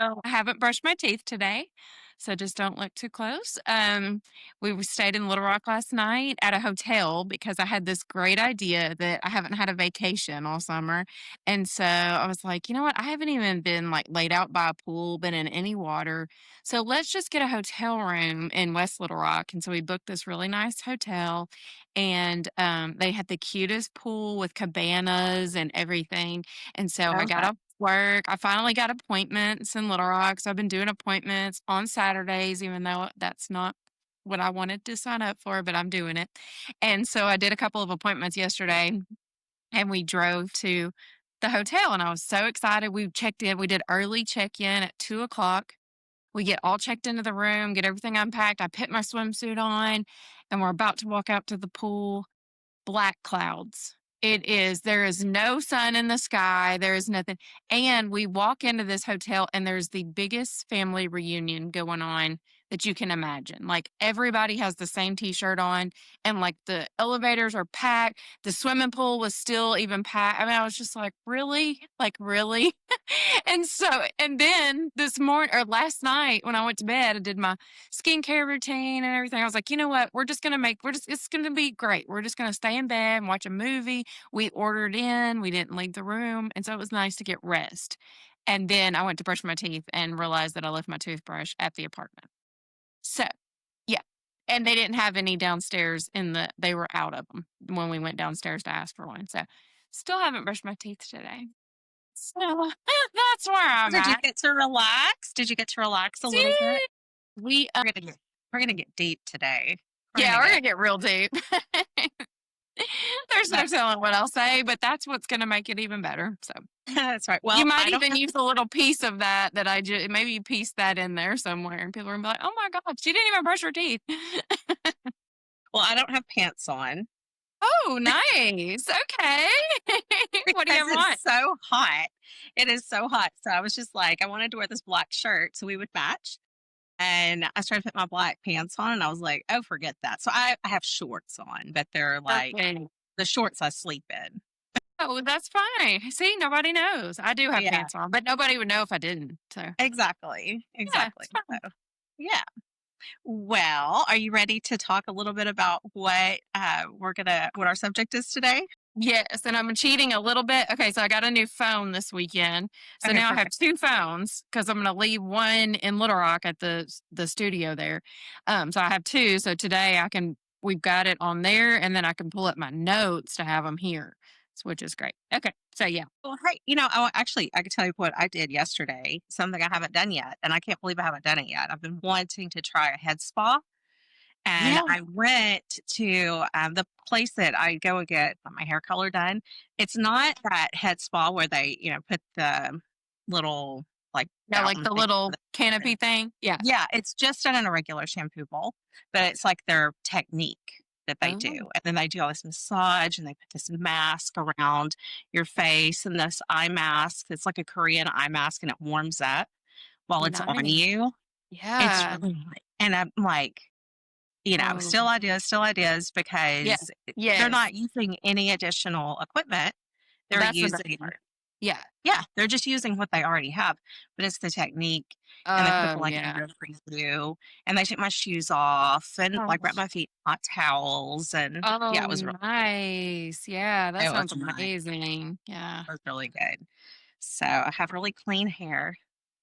I haven't brushed my teeth today, so just don't look too close. We stayed in Little Rock last night at a hotel because I had this great idea that I haven't had a vacation all summer. And so I was like, you know what? I haven't even been like laid out by a pool, been in any water. So let's just get a hotel room in West Little Rock. And so we booked this really nice hotel and they had the cutest pool with cabanas and everything. And so I got Okay. off work. I finally got appointments in Little Rock. So I've been doing appointments on Saturdays, even though that's not what I wanted to sign up for, but I'm doing it. And so I did a couple of appointments yesterday and we drove to the hotel and I was so excited. We checked in. We did early check in at 2 o'clock. We get all checked into the room, get everything unpacked. I put my swimsuit on and we're about to walk out to the pool. Black clouds. There is no sun in the sky. There is nothing. And we walk into this hotel and there's the biggest family reunion going on that you can imagine. Like everybody has the same t-shirt on and like the elevators are packed. The swimming pool was still even packed. I mean, I was just like, really? Like, really? And then this morning or last night when I went to bed, I did my skincare routine and everything. I was like, you know what? It's going to be great. We're just going to stay in bed and watch a movie. We ordered in, we didn't leave the room. And so it was nice to get rest. And then I went to brush my teeth and realized that I left my toothbrush at the apartment. So, yeah. And they didn't have any downstairs they were out of them when we went downstairs to ask for one. So, still haven't brushed my teeth today. So, that's where I'm Did you at. get to relax? Did you get to relax a little bit? See, we, We're gonna get deep today. We're yeah, gonna we're get gonna get real deep. There's no that, telling what I'll say, but that's what's gonna make it even better. So that's right. you Well, might I don't even have use a little piece of that I just maybe you piece that in there somewhere, and people are gonna be like, "Oh my god, she didn't even brush her teeth." I don't have pants on Oh, nice. Okay. What do you because have on? it's so hot. It is so hot. So I was just like, I wanted to wear this black shirt so we would match. And I started to put my black pants on and I was like, oh, forget that. So I have shorts on, but they're like Okay. the shorts I sleep in. Oh, that's fine. See, nobody knows. I do have Yeah, pants on, but nobody would know if I didn't. So exactly. yeah, Exactly. it's fine. So, yeah. Well, are you ready to talk a little bit about what our subject is today? Yes, and I'm cheating a little bit. Okay, so I got a new phone this weekend. So Okay, now I have perfect. two phones because I'm going to leave one in Little Rock at the studio there. So I have two. So today we've got it on there, and then I can pull up my notes to have them here, which is great. Okay, so yeah, Well, hey, actually, I can tell you what I did yesterday, something I haven't done yet, and I can't believe I haven't done it yet. I've been wanting to try a head spa, and yeah, I went to the place that I go and get my hair color done. It's not that head spa where they, put the little like yeah, like fountain the thing. little canopy thing. Yeah. Yeah, it's just done in a regular shampoo bowl, but it's like their technique that they do. Oh, And then they do all this massage and they put this mask around your face and this eye mask. It's like a Korean eye mask and it warms up while it's on nice. you. It's Yeah. really nice. And I'm like, Oh, still ideas yeah. because they're Yes. not using any additional equipment. Well, They're that's the best using part. Yeah. yeah, they're just using what they already have, but it's the technique, and they put it, Oh, like, in yeah. there for you, and they take my shoes off and, Oh. like, wrap my feet in hot towels, and yeah, Oh, nice. Yeah, that it was sounds nice. amazing. Yeah, It was really good. So, I have really clean hair,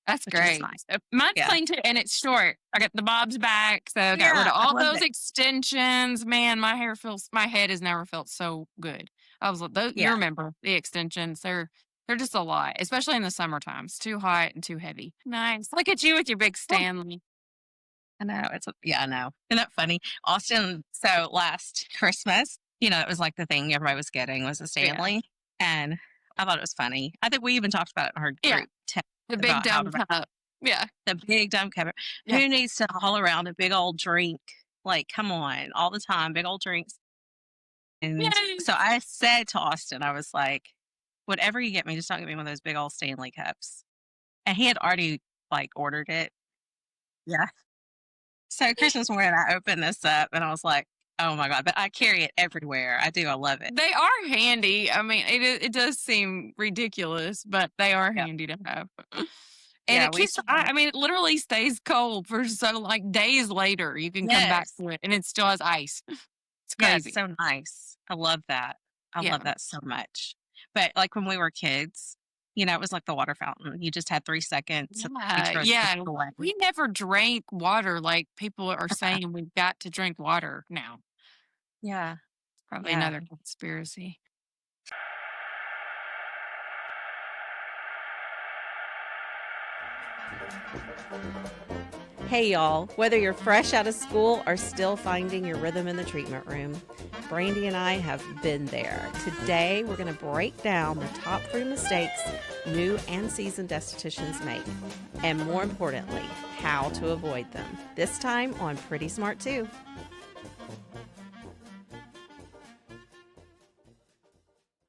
that's which is great. nice. Mine's Yeah. clean too, and it's short. I got the bobs back, so I got rid Yeah, of I all love those it. extensions. Man, my head has never felt so good. I was like, you Yeah. remember the extensions? They're just a lot, especially in the summertime. It's too hot and too heavy. Nice. Look at you with your big Well, Stanley. I know, I know. Isn't that funny? Austin, so last Christmas, it was, like, the thing everybody was getting was a Yeah, Stanley, and I thought it was funny. I think we even talked about it in our yeah. group text The big about how dumb cup. Yeah, the big dumb cover. yeah. Who needs to haul around a big old drink? Like, come on, all the time, big old drinks. And Yay. so I said to Austin, I was like, whatever you get me, just don't get me one of those big old Stanley cups. And he had already like ordered it. Yeah. So Christmas morning, I opened this up and I was like, oh my God, but I carry it everywhere. I do. I love it. They are handy. I mean, it does seem ridiculous, but they are Yeah. handy to have. And Yeah, it we keeps still I mean, it literally stays cold for so like, days later, you can come back Yes. to it, and it still has ice. It's Yeah, it's crazy. so nice. I love that. I love Yeah. that so much. But, like, when we were kids, it was like the water fountain. You just had 3 seconds to be Yeah, thrown yeah. away. We never drank water like people are saying we've got to drink water now. Yeah, Probably yeah. another conspiracy. Hey y'all, whether you're fresh out of school or still finding your rhythm in the treatment room, Brandy and I have been there. Today, we're going to break down the top 3 mistakes new and seasoned estheticians make, and more importantly, how to avoid them. This time on Pretty Smart 2.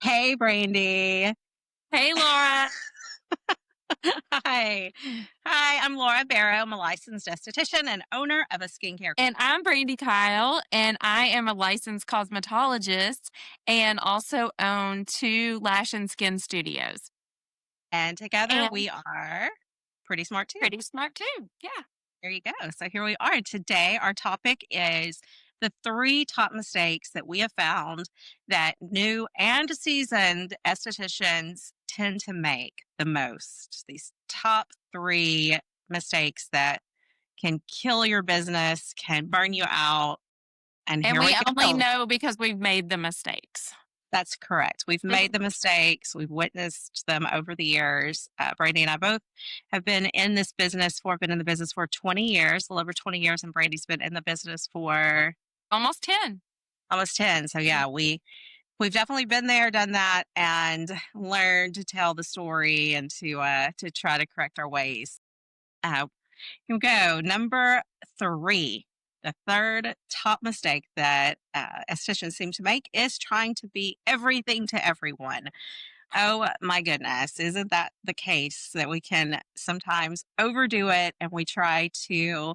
Hey, Brandy. Hey, Laura. Hi. Hi, I'm Laura Barrow. I'm a licensed esthetician and owner of a skincare. And I'm Brandy Kyle, and I am a licensed cosmetologist and also own 2 lash and skin studios. And together And we are Pretty Smart too. pretty smart too. Yeah. There you go. So here we are. Today, our topic is the 3 top mistakes that we have found that new and seasoned estheticians tend to make the most. These top 3 mistakes that can kill your business, can burn you out. And And here we we only go. know because we've made the mistakes. That's correct. We've made the mistakes. We've witnessed them over the years. Brandy and I both have been in this business for, been in the business for 20 years, a little over 20 years, and Brandy's been in the business for Almost 10. almost 10. So yeah, we've definitely been there, done that, and learned to tell the story and to try to correct our ways. Uh, Here we go. Number 3. The third top mistake that estheticians seem to make is trying to be everything to everyone. Oh my goodness. Isn't that the case that we can sometimes overdo it and we try to,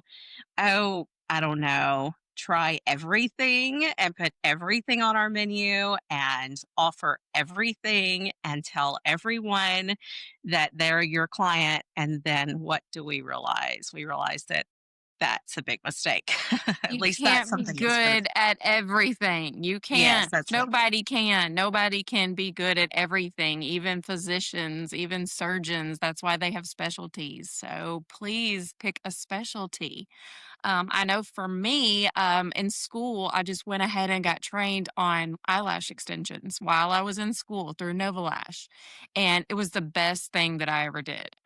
I don't know, try everything and put everything on our menu and offer everything and tell everyone that they're your client. And then what do we realize? We realize that that's a big mistake. At You least that's can't be something that's gonna. good at everything. You Yes, can't. that's right. Nobody can. Nobody can be good at everything, even physicians, even surgeons. That's why they have specialties. So please pick a specialty. I know for me, in school, I just went ahead and got trained on eyelash extensions while I was in school through Novalash. And it was the best thing that I ever did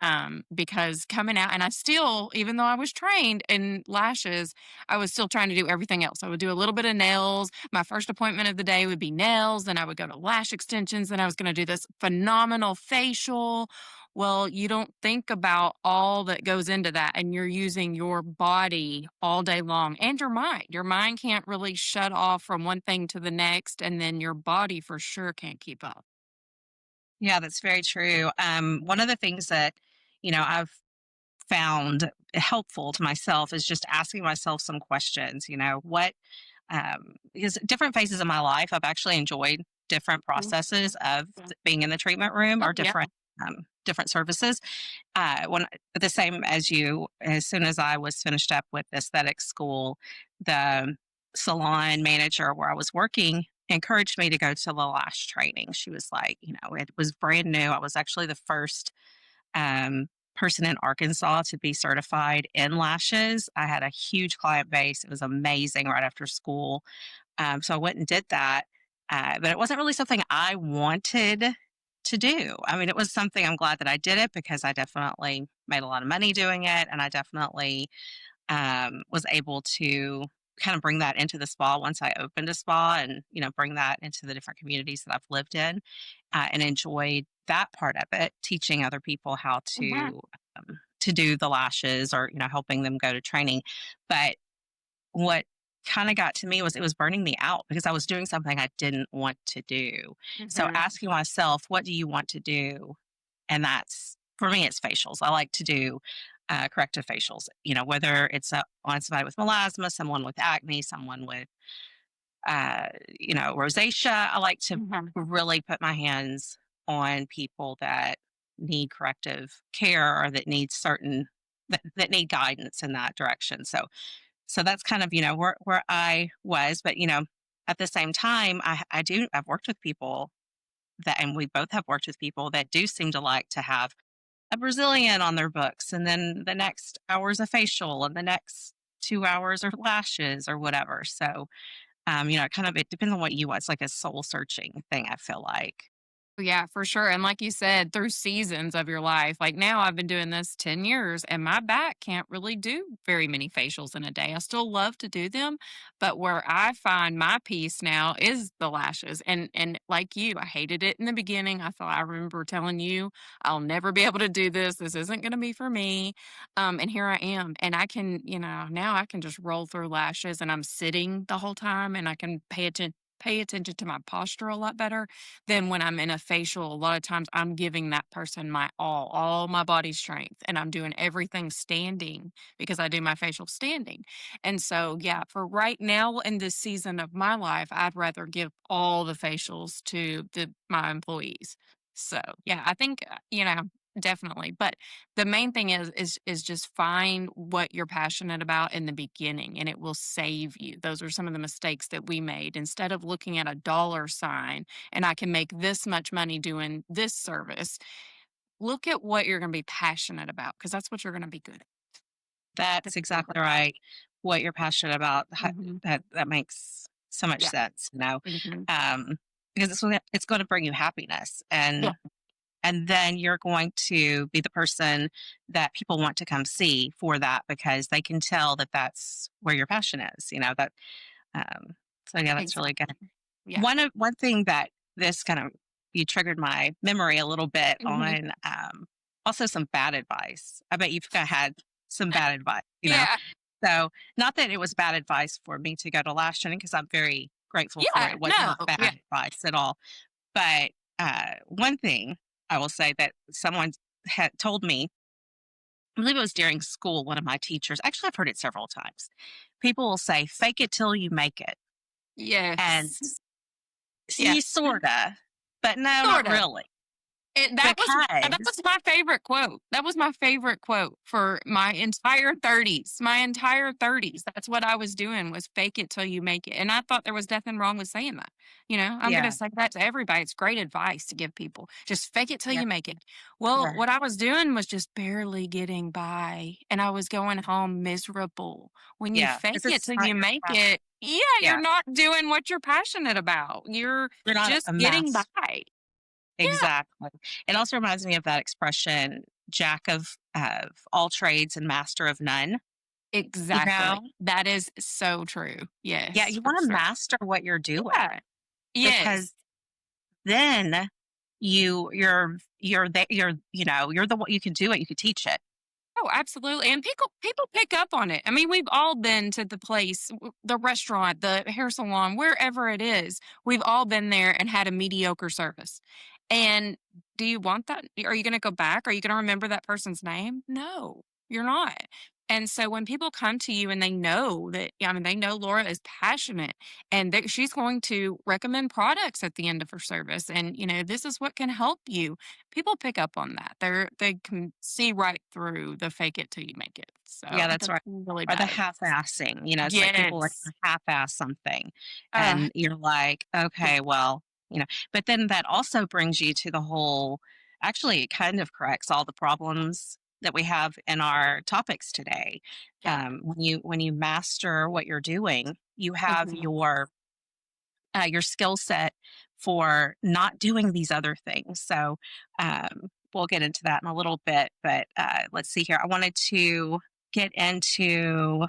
because coming out, and I still, even though I was trained in lashes, I was still trying to do everything else. I would do a little bit of nails. My first appointment of the day would be nails. Then I would go to lash extensions. Then I was going to do this phenomenal facial. Well, you don't think about all that goes into that, and you're using your body all day long and your mind. Your mind can't really shut off from one thing to the next, and then your body for sure can't keep up. Yeah, that's very true. One of the things that, I've found helpful to myself is just asking myself some questions, because different phases of my life, I've actually enjoyed different Mhm. processes of Yeah. being in the treatment room Oh, or yeah. different services. When the same as you, as soon as I was finished up with aesthetic school, the salon manager where I was working encouraged me to go to the lash training. She was like, it was brand new. I was actually the first um, person in Arkansas to be certified in lashes. I had a huge client base. It was amazing right after school. So I went and did that. But it wasn't really something I wanted to do. I mean, it was something I'm glad that I did it because I definitely made a lot of money doing it. And I definitely was able to kind of bring that into the spa once I opened a spa and, bring that into the different communities that I've lived in and enjoyed that part of it, teaching other people how Mhm. to do the lashes or, helping them go to training. But what kind of got to me was it was burning me out because I was doing something I didn't want to do. So Mhm. asking myself, what do you want to do? And that's for me, it's facials. I like to do corrective facials, whether it's on somebody with melasma, someone with acne, someone with, rosacea. I like to Mhm. really put my hands on people that need corrective care or that need that need guidance in that direction. So that's kind of, where I was, but at the same time, I've worked with people and we both have worked with people that do seem to like to have a Brazilian on their books, and then the next hour's a facial, and the next 2 hours are lashes or whatever. So, it depends on what you want. It's like a soul searching thing, I feel like. Yeah, for sure. And like you said, through seasons of your life, like now I've been doing this 10 years and my back can't really do very many facials in a day. I still love to do them, but where I find my peace now is the lashes. And like you, I hated it in the beginning. I remember telling you, I'll never be able to do this. This isn't going to be for me. And here I am. And I can, now I can just roll through lashes and I'm sitting the whole time and I can pay attention to my posture a lot better than when I'm in a facial. A lot of times I'm giving that person my all my body strength, and I'm doing everything standing because I do my facial standing. And so, yeah, for right now in this season of my life, I'd rather give all the facials to my employees. So, yeah, I think, definitely. But the main thing is just find what you're passionate about in the beginning and it will save you. Those are some of the mistakes that we made. Instead of looking at a dollar sign and I can make this much money doing this service, look at what you're going to be passionate about because that's what you're going to be good at. That's exactly right. What you're passionate about, Mhm. that makes so much Yeah. sense, Mhm. um, because it's going to bring you happiness, Yeah. and then you're going to be the person that people want to come see for that because they can tell that that's where your passion is. Um, so yeah, that's really good. Exactly. Yeah. One thing that this kind of you triggered my memory a little bit Mhm. on, also some bad advice. I bet you've had some bad advice. Yeah. So not that it was bad advice for me to go to lash training because I'm very grateful for it. Yeah. It was No. not bad Yeah. advice at all. But one thing I will say that someone had told me, I believe it was during school, one of my teachers, actually, I've heard it several times. People will say, fake it till you make it. And Yes. Yeah. see, sorta, but no, not Sort of. really. That Because was my favorite quote. That was my favorite quote for my entire 30s. My entire 30s. That's what I was doing was fake it till you make it. And I thought there was nothing wrong with saying that. I'm going to yeah, say that to everybody. It's great advice to give people. Just fake it till yeah, you make it. Well, yeah, what I was doing was just barely getting by and I was going home miserable. When you yeah. fake Because it it's till not you your make passion. it, yeah, you're Yeah, not doing what you're passionate about. You're you're not just a getting master. by. Yeah, Exactly. It also reminds me of that expression, jack of all trades and master of none, you exactly. know? That is so true. Yeah, Yes, you for wanna sure. master what you're Yeah. doing Yes. because then you're the one you can do it, you can teach it. Oh, absolutely. And people pick up on it. I mean, we've all been to the place, the restaurant, the hair salon, wherever it is. We've all been there and had a mediocre service. And do you want that? Are you going to go back? Are you going to remember that person's name? No, you're not. And so when people come to you and they know that, yeah, I mean, they know Laura is passionate and that she's going to recommend products at the end of her service. And, this is what can help you. People pick up on that. They can see right through the fake it till you make it. So Yeah, that's that's right. really Or the bad advice. half-assing, it's like people like Yes. to half-ass something, Uh, and you're like, yeah, "Okay, well," but then that also brings you to the whole actually, it kind of corrects all the problems that we have in our topics today. yeah. When you master what you're doing, you have Mhm. your skill set for not doing these other things. So we'll get into that in a little bit. But let's see here. I wanted to get into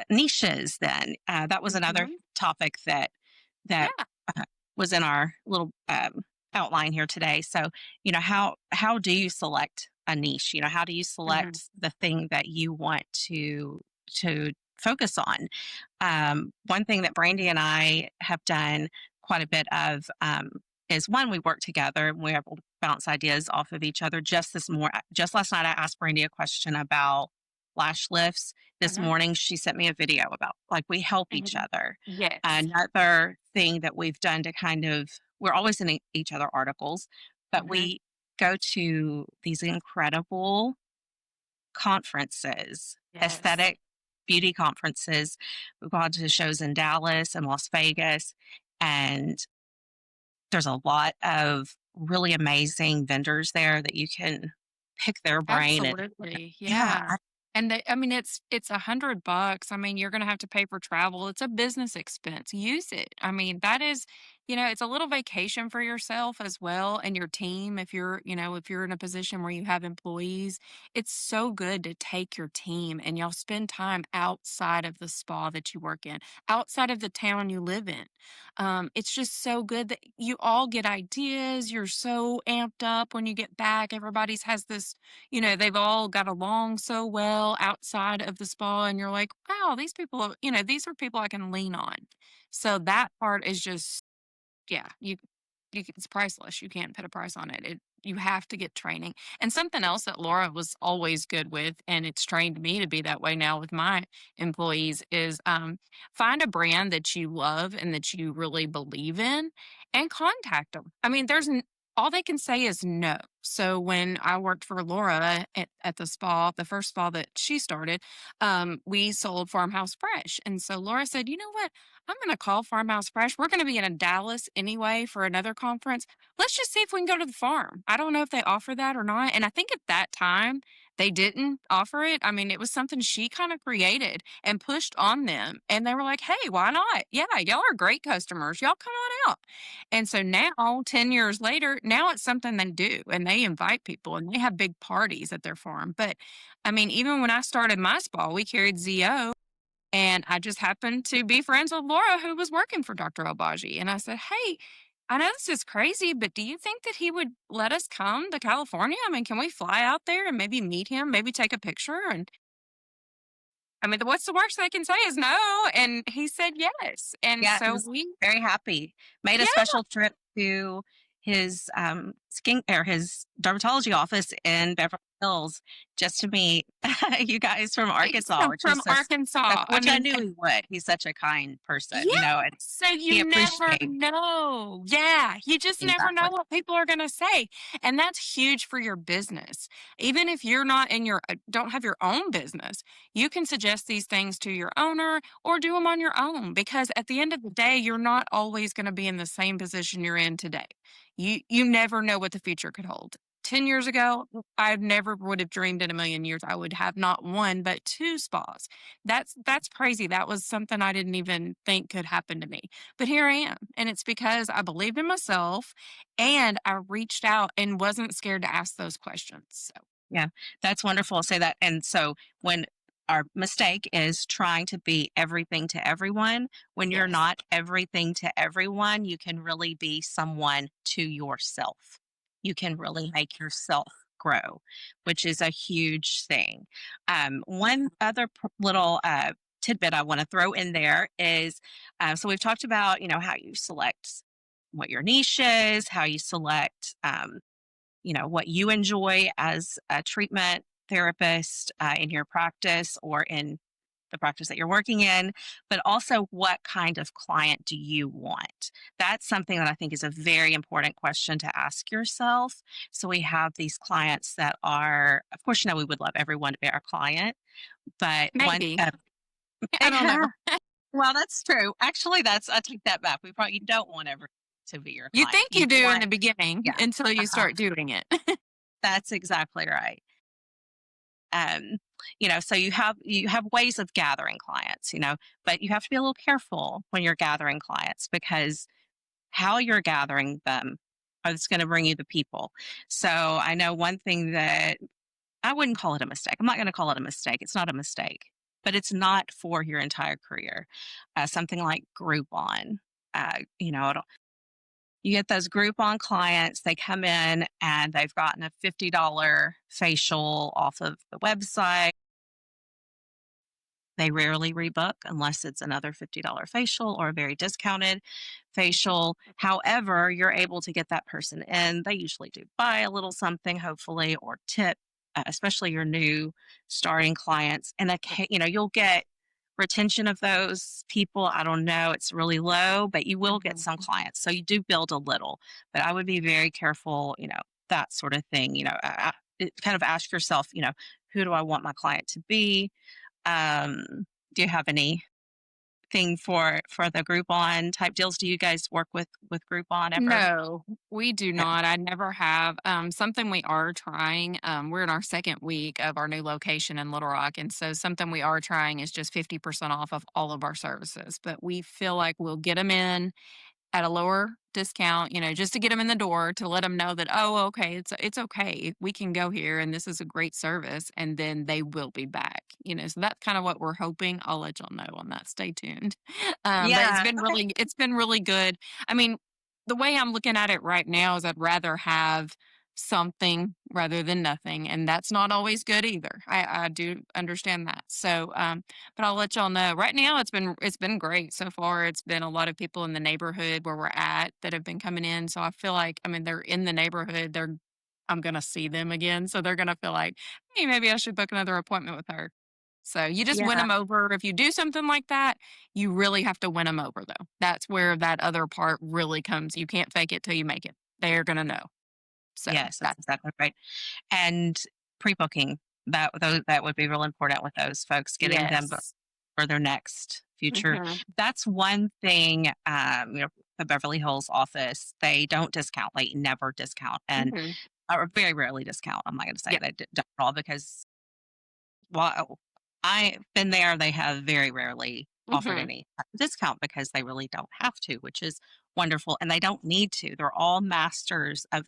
niches. Then that was another Mhm. topic that Yeah. uh, was in our little outline here today. So how do you select a niche? How do you Mhm. select the thing that you want to focus on? One thing that Brandy and I have done quite a bit of is one, we work together and we're able to bounce ideas off of each other. Just last night, I asked Brandy a question about lash lifts. This Mhm. morning, she sent me a video about like we help each Mhm. other. Yes. Another thing that we've done to we're always in each other articles, but Mhm. go to these incredible conferences, Yes. aesthetic beauty conferences. We've gone to shows in Dallas and Las Vegas, and there's a lot of really amazing vendors there that you can pick their brain and Absolutely. yeah, Yeah. And I mean, it's $100. I mean, you're going to have to pay for travel. It's a business expense. Use it. I mean, that is, it's a little vacation for yourself as well and your team. If you're in a position where you have employees, it's so good to take your team and y'all spend time outside of the spa that you work in, outside of the town you live in. It's just so good that you all get ideas. You're so amped up when you get back. Everybody's has this, they've all got along so well outside of the spa. And you're like, wow, these people, these are people I can lean on. So that part is just, yeah, it's priceless. You can't put a price on it. You have to get training. And something else that Laura was always good with, and it's trained me to be that way now with my employees, is find a brand that you love and that you really believe in, and contact them. I mean, all they can say is no. So when I worked for Laura at the spa, the first spa that she started, we sold Farmhouse Fresh, and so Laura said, "You know what? I'm going to call Farmhouse Fresh. We're going to be in Dallas anyway for another conference. Let's just see if we can go to the farm." I don't know if they offer that or not. And I think at that time, they didn't offer it. I mean, it was something she kind of created and pushed on them. And they were like, hey, why not? Yeah, y'all are great customers. Y'all come on out. And so now, 10 years later, now it's something they do and they invite people and they have big parties at their farm. But I mean, even when I started my spa, we carried ZO. And I just happened to be friends with Laura, who was working for Dr. Albaji. And I said, hey, I know this is crazy, but do you think that he would let us come to California? I mean, can we fly out there and maybe meet him, maybe take a picture? And I mean, what's the worst they can say is no. And he said yes. And yeah, he so was very happy. Made a yeah, special trip to his skin or his dermatology office in Beverly Hills just to meet you guys from he's Arkansas, which from is Arkansas. I which I mean, knew he would. He's such a kind person, yeah. and So he you never appreciates know. Yeah. You just never know exactly. what people are going to say. And that's huge for your business. Even if you're not don't have your own business, you can suggest these things to your owner or do them on your own because at the end of the day, you're not always going to be in the same position you're in today. You never know what the future could hold. 10 years ago, I never would have dreamed in a million years I would have not one, but two spas. That's crazy. That was something I didn't even think could happen to me. But here I am. And it's because I believed in myself and I reached out and wasn't scared to ask those questions. So, Yeah, that's wonderful. Say that. And so when our mistake is trying to be everything to everyone, when you're yes. not everything to everyone, you can really be someone to yourself. You can really make yourself grow, which is a huge thing. One other little tidbit I want to throw in there is so we've talked about, how you select what your niche is, how you select what you enjoy as a treatment therapist in your practice or in the practice that you're working in, but also what kind of client do you want? That's something that I think is a very important question to ask yourself. So we have these clients that are, of course, we would love everyone to be our client, but one, Maybe. I don't know. yeah, well, that's true. Actually, I take that back. You don't want everyone to be your You client. think You you do in want, the beginning yeah. until you Uh-huh. start doing it. That's exactly right. Um, so you have ways of gathering clients, but you have to be a little careful when you're gathering clients because how you're gathering them is going to bring you the people. So I know one thing that I wouldn't call it a mistake. I'm not going to call it a mistake. It's not a mistake, but it's not for your entire career. Something like Groupon. You get those Groupon clients, they come in and they've gotten a $50 facial off of the website. They rarely rebook unless it's another $50 facial or a very discounted facial. However, you're able to get that person in. They usually do buy a little something, hopefully, or tip, especially your new starting clients. And you'll get retention of those people. I don't know, it's really low, but you will get some Mhm. clients. So you do build a little, but I would be very careful, that sort of thing. Kind of ask yourself, who do I want my client to be? Um, do you have anything for the Groupon type deals? Do you guys work with Groupon ever? No, we do Okay. not. I never have. Something we are trying. We're in our second week of our new location in Little Rock, and so something we are trying is just 50% off of all of our services. But we feel like we'll get them in at a lower discount, just to get them in the door to let them know that, oh, okay, it's okay. We can go here and this is a great service, and then they will be back. So that's kind of what we're hoping. I'll let y'all know on that. Stay tuned. But Yeah. Okay. it's been really good. I mean, the way I'm looking at it right now is I'd rather have something rather than nothing, and that's not always good either. I do understand that. So but I'll let y'all know. Right now, it's been great so far. It's been a lot of people in the neighborhood where we're at that have been coming in. So I feel like, I mean, they're in the neighborhood. I'm gonna see them again, so they're gonna feel like, hey, maybe I should book another appointment with her. So you just win Yeah. them over. If you do something like that, you really have to win them over, though. That's where that other part really comes. You can't fake it till you make it. They're gonna know. So Yes, that's that's exactly right. And pre-booking, that would be real important with those folks, getting them yes. for their next future. Mhm, That's one thing, the Beverly Hills office, they don't discount, they never discount, and mhm. or very rarely discount. I'm not going to say Yeah. they don't at all because, well, I've been there, they have very rarely offered Mhm. any discount because they really don't have to, which is wonderful. And they don't need to. They're all masters of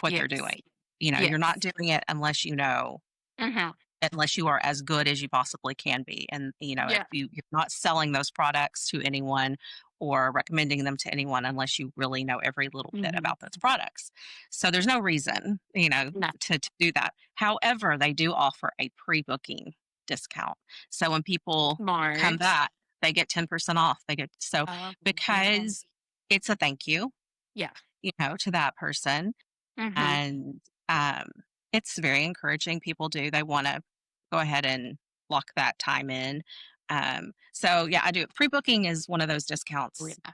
what they're Yes. doing. You're not Yes. doing it Mhm. unless you are as good as you possibly can be. And, if Yeah. you're not selling those products to anyone or recommending them to anyone unless you really know every little bit Mhm. about those products. So there's no reason, No. to do that. However, they do offer a pre-booking discount. So when people come Smart. back, they get 10% off. Oh, yeah. Because it's a thank you, Yeah. to that person, Mhm. and um, it's very encouraging. People do. They want to go ahead and lock that time in. So yeah, I do. Pre-booking is one of those Oh, discounts. yeah.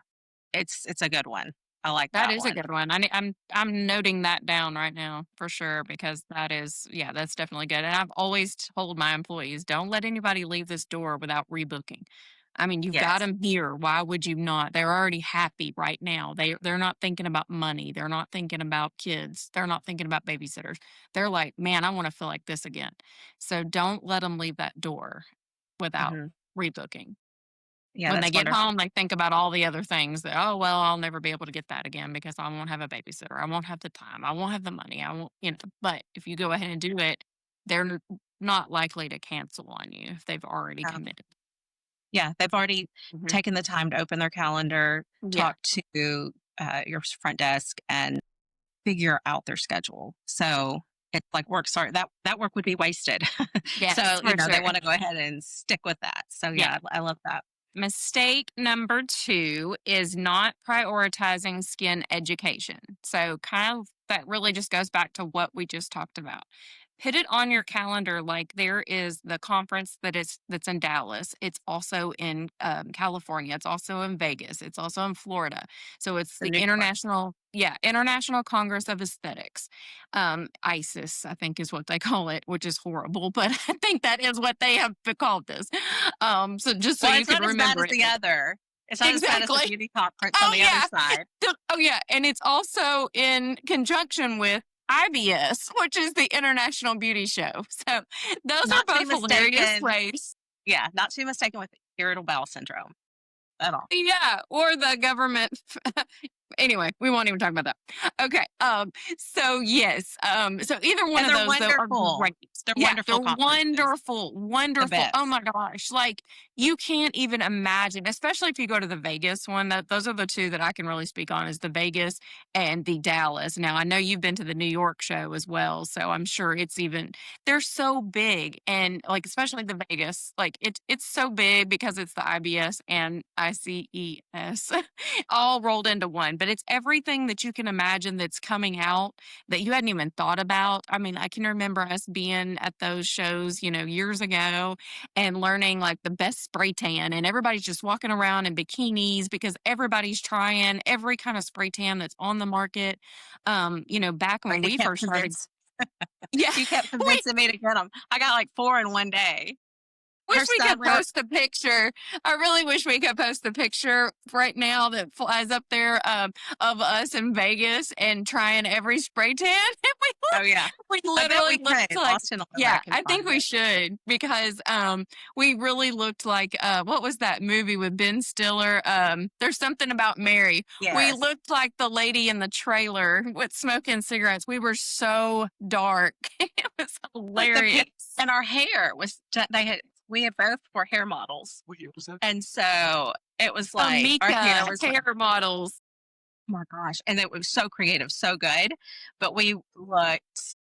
It's a good one. I like That that is a one. good one. I'm noting that down right now for sure because that is, yeah, that's definitely good. And I've always told my employees, don't let anybody leave this door without rebooking. I mean, you've got Yes. them here. Why would you not? They're already happy right now. They're not thinking about money. They're not thinking about kids. They're not thinking about babysitters. They're like, man, I want to feel like this again. So don't let them leave that door without Hmm. rebooking. Yeah, When they that's get wonderful. home, they think about all the other things that, "Oh, well, I'll never be able to get that again because I won't have a babysitter. I won't have the time. I won't have the money. I won't," but if you go ahead and do it, they're not likely to cancel on you if they've already Um, committed. yeah, they've already Mhm. taken the time to open their calendar, Yeah. talk to your front desk, and figure out their schedule. So it's like work sorry that work would be wasted. Yes, So, for they sure. want to go ahead and stick with that. So Yeah. yeah, I love that. Mistake number 2 is not prioritizing skin education. So, kind of that really just goes back to what we just talked about. Put it on your calendar like there is the conference that's in Dallas. It's also in California. It's also in Vegas. It's also in Florida. So it's The the New York. International Congress of Aesthetics. ISIS, I think, is what they call it, which is horrible, but I think that is what they have called this. So just so Well, you it's can not as bad remember as it. the other. It's not as bad as the Exactly. beauty conference on Oh the other yeah. side. Oh yeah. And it's also in conjunction with IBS, which is the International Beauty Show. So those are Not to be both hilarious mistaken. ways. Yeah, not to be mistaken with irritable bowel syndrome at all. Yeah. Or the government. Anyway, we won't even talk about that. Okay. So yes. So either one And of they're those though are wonderful. great. They're Yeah, they're wonderful conferences. wonderful, The wonderful. Oh best. my gosh. Like you can't even imagine, especially if you go to the Vegas one. That those are the two that I can really speak on is the Vegas and the Dallas. Now I know you've been to the New York show as well, so I'm sure it's even they're so big and like especially the Vegas, like it's so big because it's the IBS and ICES all rolled into one. But it's everything that you can imagine that's coming out that you hadn't even thought about. I mean, I can remember us being been at those shows, years ago and learning like the best spray tan, and everybody's just walking around in bikinis because everybody's trying every kind of spray tan that's on the market. Back But when we first started. Yeah. you kept we convincing me to get them. I got like 4 in one day. Wish Her we son could real post a picture. I really wish we could post a picture right now that flies up there, of us in Vegas and trying every spray tan. Oh, yeah. We I bet literally we looked could. like, Austin will go yeah, back and I think find we it. should because we really looked like what was that movie with Ben Stiller? There's something about Mary. We Yes. looked like the lady in the trailer with smoking cigarettes. We were so dark. It was Like the hilarious. pic and our hair was we had both were hair models. What year was that? And so it was like our hair Mika was hair models. oh my gosh. And it was so creative, so good. But we looked,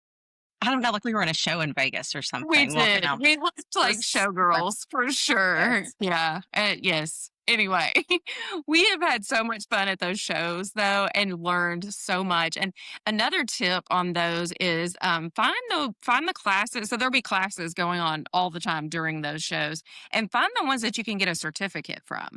I don't know, like we were in a show in Vegas or We something, walking did. down. We looked It like was showgirls for sure. yes. Yeah. Yes. Anyway, we have had so much fun at those shows though and learned so much. And another tip on those is find the classes. So there'll be classes going on all the time during those shows, and find the ones that you can get a certificate from.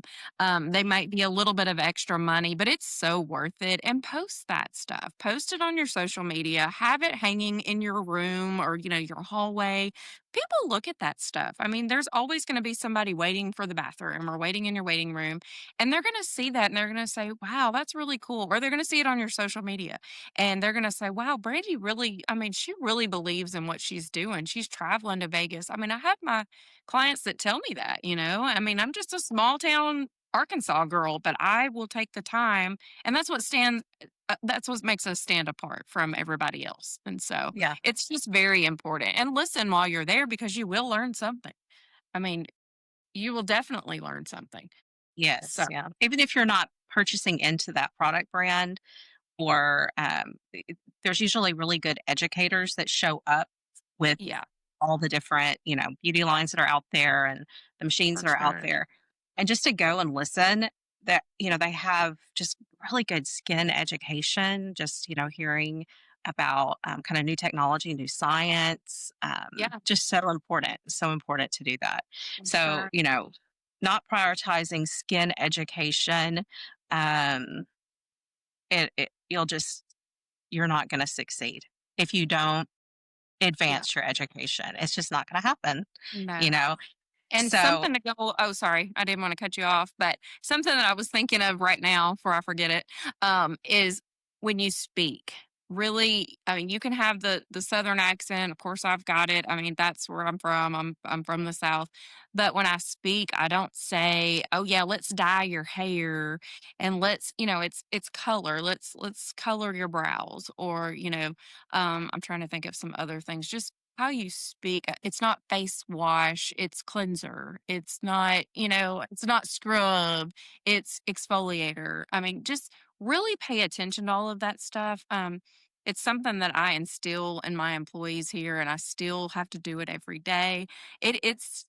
They might be a little bit of extra money, but it's so worth it. And post that stuff. Post it on your social media. Have it hanging in your room or your hallway. People look at that stuff. I mean, there's always going to be somebody waiting for the bathroom or waiting in your waiting room, and they're going to see that and they're going to say, "Wow, that's really cool." Or they're going to see it on your social media and they're going to say, "Wow, Brandy really, I mean, she really believes in what she's doing. She's traveling to Vegas." I mean, I have my clients that tell me that. I mean, I'm just a small town Arkansas girl, but I will take the time, and that's what makes us stand apart from everybody else. And so Yeah. it's just very important. And listen while you're there because you will learn something. I mean, you will definitely learn something. So, Yes. Yeah. Even if you're not purchasing into that product brand or there's usually really good educators that show up with yeah, all the different, beauty lines that are out there and the machines for that are out sure. there. And just to go and listen that, they have just really good skin education, just, hearing about kind of new technology, new science, Yeah, just so important to do that. for So, sure. not prioritizing skin education, um, you're not going to succeed if you don't Yeah. advance your education. It's just not going to happen, you No. know? And So, something to go oh, sorry, I didn't wanna cut you off, but something that I was thinking of right now before I forget it, is when you speak. Really, I mean, you can have the Southern accent, of course, I've got it, I mean, that's where I'm from, I'm from the South, but when I speak, I don't say, "Oh, yeah, let's dye your hair, and it's color, let's color your brows," or, I'm trying to think of some other things, just how you speak. It's not face wash, it's cleanser. It's not scrub, it's exfoliator. I mean, just really pay attention to all of that stuff. It's something that I instill in my employees here, and I still have to do it every day. It's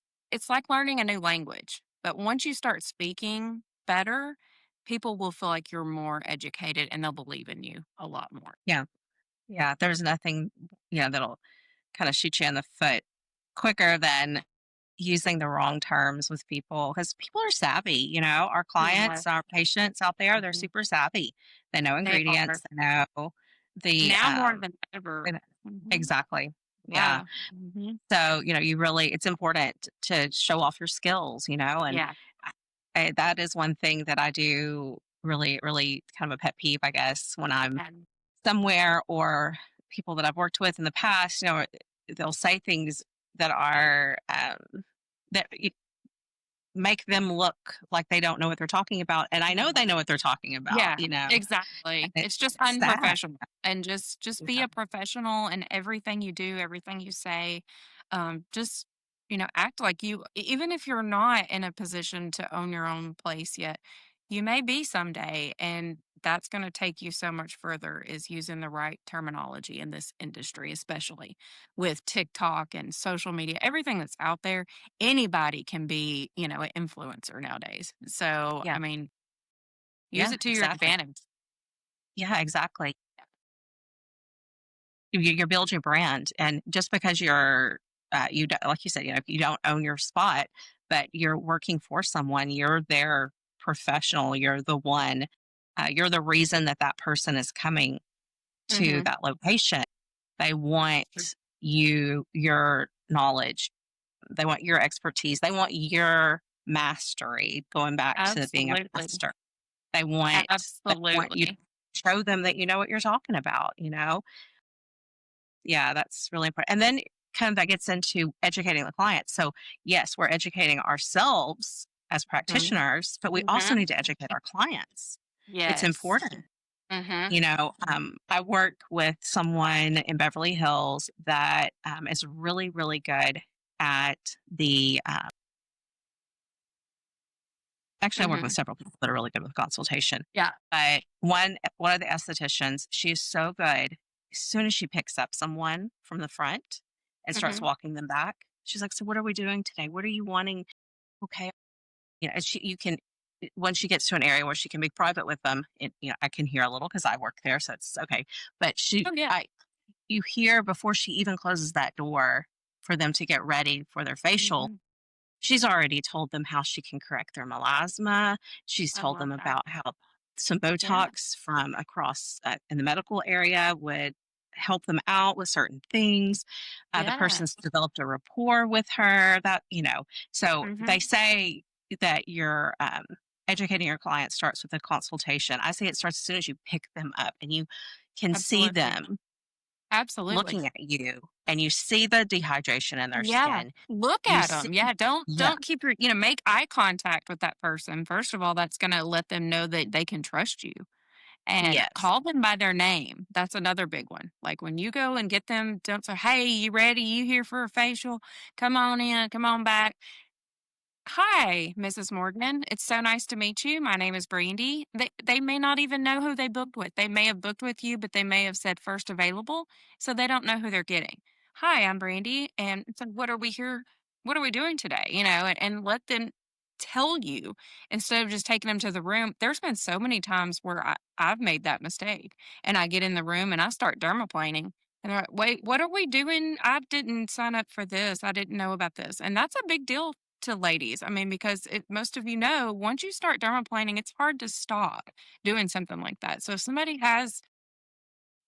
like learning a new language, but once you start speaking better, people will feel like you're more educated and they'll believe in you a lot more. yeah, yeah, there's nothing, that'll kind of shoot you in the foot quicker than using the wrong terms with people because people are savvy. Our Yeah, clients, our patients out there, they're mhm. super savvy. They know They are. ingredients, they know the, Now more than ever. and- Mhm. exactly. Yeah. Yeah. Mhm. So, it's important to show off your skills, and Yeah. that is one thing that I do really, really kind of a pet peeve, I guess, when I'm And somewhere or people that I've worked with in the past, they'll say things that are that make them look like they don't know what they're talking about, and I know they know what they're talking about. yeah, exactly. And It's just it's sad. unprofessional, and just be Yeah, a professional in everything you do, everything you say. Just, act like even if you're not in a position to own your own place yet, you may be someday, and that's gonna take you so much further is using the right terminology in this industry, especially with TikTok and social media, everything that's out there. Anybody can be, an influencer nowadays. So, yeah, I mean, use yeah, it to your exactly. advantage. Yeah, exactly. you build your brand, and just because like you said, you don't own your spot, but you're working for someone, you're their professional, you're the one, you're the reason that that person is coming to Mhm. that location. They want your knowledge, they want your expertise, they want your mastery, going back to being a Absolutely. master. They want you to Absolutely. show them that you know what you're talking about. Yeah, that's really important. And then kind of that gets into educating the client. So, yes, we're educating ourselves as Mhm. practitioners, but we also Mhm. need to educate our clients. It's Yes. important. Mhm. I work with someone in Beverly Hills that is really, really good at actually, I work with Mhm. several people that are really good with consultation. Yeah. But one of the estheticians, she is so good. As soon as she picks up someone from the front and starts Mhm. walking them back, she's like, "So what are we doing today? What are you wanting?" Okay, and you can when she gets to an area where she can be private with them, I can hear a little because I work there, so it's okay. But Oh, yeah. you hear before she even closes that door for them to get ready for their facial. Mhm. She's already told them how she can correct their melasma. She's I told love them that. about how some Yeah. Botox from across in the medical area would help them out with certain things. The Yeah. person's developed a rapport with her. So they Mhm. say that your educating your client starts with a consultation. I say it starts as soon as you pick them up and you can see Absolutely. them Absolutely. looking at you and you see the dehydration in their Yeah. skin. Look You at see, them. Yeah, don't yeah, don't keep make eye contact with that person. First of all, that's gonna let them know that they can trust you. And yes. call them by their name. That's another big one. Like, when you go and get them, don't say, "Hey, you ready? You here for a facial? Come on in. Come on back." Hi, Mrs. Morgan. It's so nice to meet you. My name is Brandy. They may not even know who they booked with. They may have booked with you, but they may have said first available, so they don't know who they're getting. Hi, I'm Brandy, and it's like, what are we here? What are we doing today? And let them tell you instead of just taking them to the room. There's been so many times where I've made that mistake, and I get in the room and I start dermaplaning. And they're like, wait, what are we doing? I didn't sign up for this. I didn't know about this. And that's a big deal to ladies. I mean, because most of you know, once you start dermaplaning, it's hard to stop doing something like that. So if somebody has,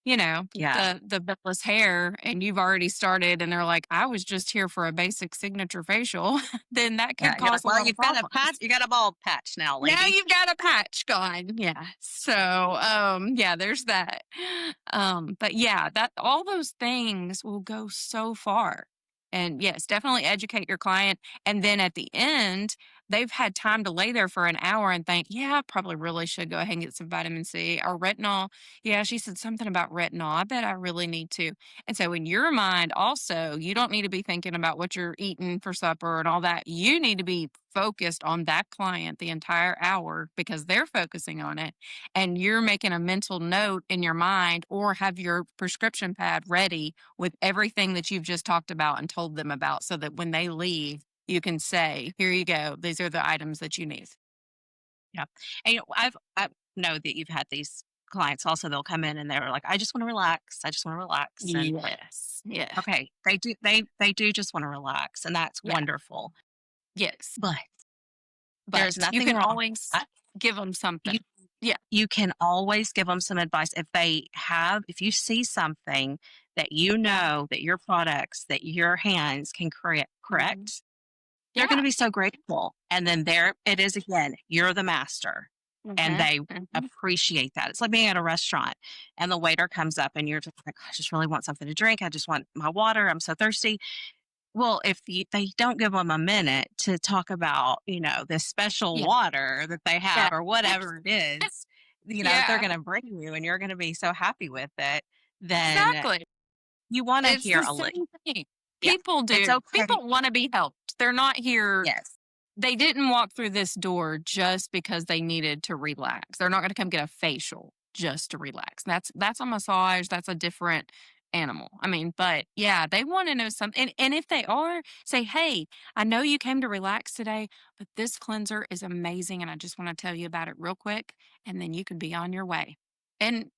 Yeah. the beltless hair and you've already started and they're like, I was just here for a basic signature facial, then that Yeah, could you're like, cause a "Well, lot of you've got a patch problems. you got a bald patch now, Now lady." you've got a patch gone. Yeah. So, yeah, there's that. But yeah, that all those things will go so far. And yes, definitely educate your client. And then at the end, they've had time to lay there for an hour and think, yeah, I probably really should go ahead and get some vitamin C or retinol. Yeah, she said something about retinol. I bet I really need to. And so in your mind also, you don't need to be thinking about what you're eating for supper and all that. You need to be focused on that client the entire hour because they're focusing on it. And you're making a mental note in your mind or have your prescription pad ready with everything that you've just talked about and told them about so that when they leave, you can say, here you go. These are the items that you need. Yeah. And, I know that you've had these clients also, they'll come in and they're like, "I just wanna relax. I just wanna relax." And, Yes. Yeah. okay, they do just wanna relax, and that's Yeah. wonderful. Yes. But there's But you nothing can wrong. always I give them you something. Yeah. you can always give them some advice if you see something that you Yeah. know that your products, that your hands can Mhm. correct. They're gonna Yeah. be so grateful, and then there it is again, you're the master, and Mhm. they Mhm. appreciate that. It's like being at a restaurant, and the waiter comes up, and you're just like, "I just really want something to drink. I just want my water. I'm so thirsty." Well, if they don't give them a minute to talk about, this special Yeah. water that they Yeah. have or whatever it is, that they're Yeah. gonna bring you, and you're gonna be so happy with it, then Exactly. you wanna It's hear the a li same thing. Yeah, it's okay. People wanna be helped. They're not here. Yes. They didn't walk through this door just because they needed to relax. They're not gonna come get a facial just to relax. That's a massage, that's a different animal. I mean, but yeah, they wanna know something. And if they are, say, "Hey, I know you came to relax today, but this cleanser is amazing, and I just wanna tell you about it real quick, and then you can be on your way." And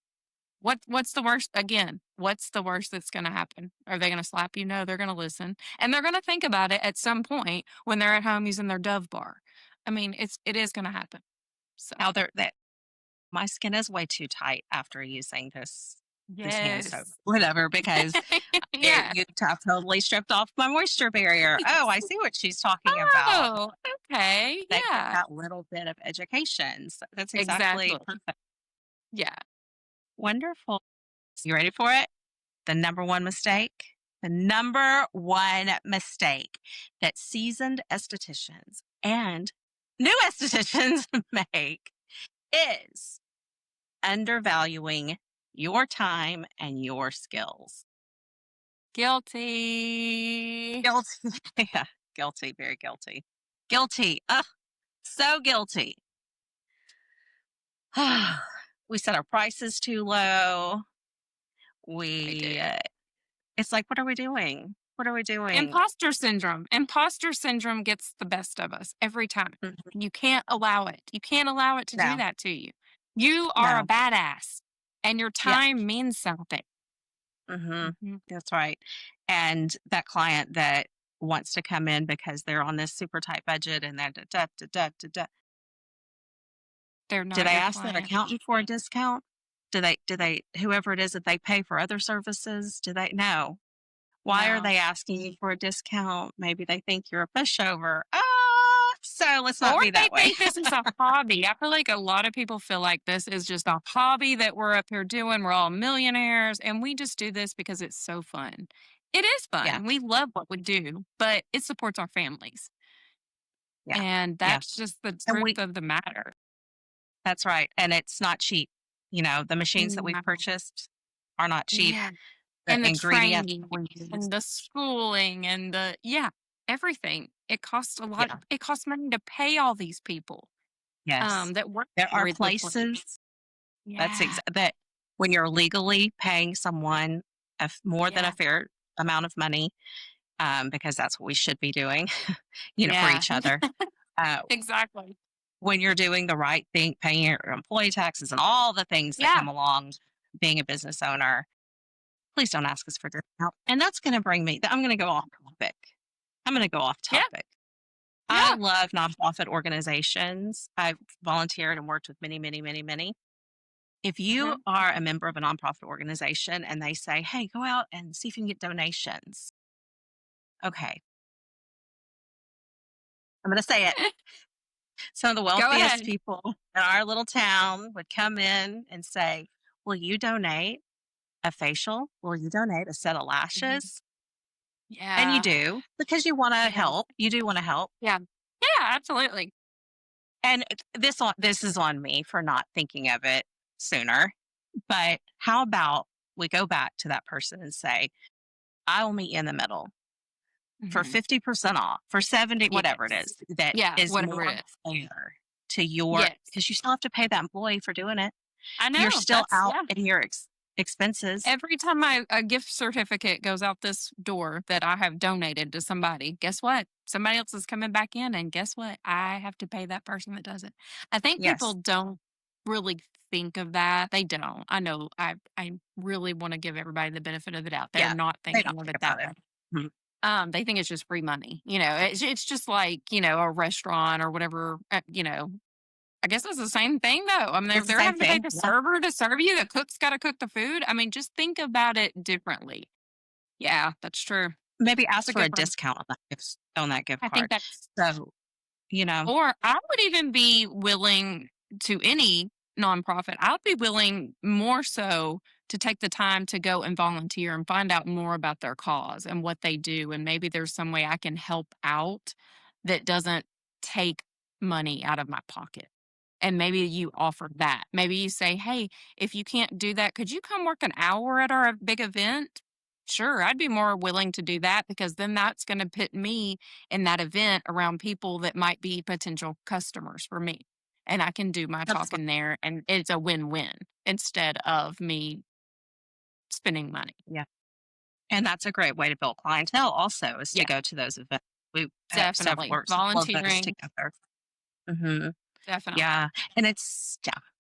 What's the worst again, what's the worst that's gonna happen? Are they gonna slap you? No, they're gonna listen, and they're gonna think about it at some point when they're at home using their Dove bar. I mean, it is gonna happen. So, Now that my skin is way too tight after using this hand soap, yes. whatever, because Yeah. you have totally stripped off my moisture barrier. Oh, I see what she's talking about. Oh, okay, They get yeah. that little bit of education. So that's exactly Exactly. perfect. Yeah. Wonderful. You ready for it? The number one mistake? The number one mistake that seasoned estheticians and new estheticians make is undervaluing your time and your skills. Guilty. Guilty. Yeah, guilty, very guilty. Guilty. Ugh, so guilty. We set our prices too low. I We, do. it's like, what are we doing? What are we doing? Imposter syndrome. Imposter syndrome gets the best of us every time. Mhm. You can't allow it. You can't allow it to do No, that to you. You are a no. badass and your Yeah. time means something. Mhm. Mhm. That's right. And that client that wants to come in because they're on this super tight budget and that da, da, da, da, da. They're Do not they your ask their client. accountant for a discount? Do they whoever it is that they pay for other services, do they no. Why are No. they asking you for a discount? Maybe they think you're a pushover. So let's not Or be they that way. think this is a hobby. I feel like a lot of people feel like this is just a hobby that we're up here doing. We're all millionaires and we just do this because it's so fun. It is Yeah, fun. We love what we do, but it supports our families. yeah, And yeah. that's just the And truth of the matter. that's right. And it's not cheap. The machines that we've No. purchased are not cheap. Yeah. The And the ingredients training that we use. and the schooling and everything. It costs a lot. Yeah. It costs money to pay all these people Yes. that work There are for the place. places Yeah. that when you're legally paying someone more than a Yeah. fair amount of money, because that's what we should be doing, for Yeah. each other. Uh, Exactly. when you're doing the right thing, paying your employee taxes and all the things that Yeah. come along being a business owner, please don't ask us for discount. And that's going to bring me, I'm going to go off topic. I'm going to go off Yeah. topic. I Yeah. love nonprofit organizations. I've volunteered and worked with many, many, many, many. If you Mhm. are a member of a nonprofit organization and they say, hey, go out and see if you can get donations. Okay, I'm going to say it. Some of the Go wealthiest ahead. people in our little town would come in and say, will you donate a facial? Will you donate a set of Mhm. lashes? And you Yeah. do because you want to Yes. help. You do want to help. Yeah. Yeah, absolutely. And this is on me for not thinking of it sooner. But how about we go back to that person and say, I'll meet you in the middle for Mhm. 50% off, for 70, whatever it Yes. is, that Yeah, is whatever more it is. fair to your, Yes. because you still have to pay that employee for doing it. I You're know. still That's out yeah. in your expenses. Every time a gift certificate goes out this door that I have donated to somebody, guess what? Somebody else is coming back in, and guess what? I have to pay that person that does it. I think people Yes. don't really think of that. They don't. I know. I really want to give everybody the benefit of the doubt. They're Yeah. not They don't thinking of think it about that it. way. Mhm. They think it's just free money. It's just like a restaurant or whatever. I guess it's the same thing though. I mean, It's the they're same having to pay thing. the Yeah. server to serve you. The cook's got to cook the food. I mean, just think about it differently. Yeah, that's true. Maybe It's ask a for a good one. discount on that gift I think card. that's, So, you know, or I would even be willing to any nonprofit. I'd be willing more so to take the time to go and volunteer and find out more about their cause and what they do. And maybe there's some way I can help out that doesn't take money out of my pocket. And maybe you offer that. Maybe you say, hey, if you can't do that, could you come work an hour at our big event? Sure, I'd be more willing to do that because then that's going to put me in that event around people that might be potential customers for me. And I can do my absolutely. talking there and it's a win-win instead of me spending money. Yeah. And that's a great way to build clientele also is to Yeah, go to those events. We have several definitely. worked all of those Volunteering, together. Hmm. definitely. Yeah. And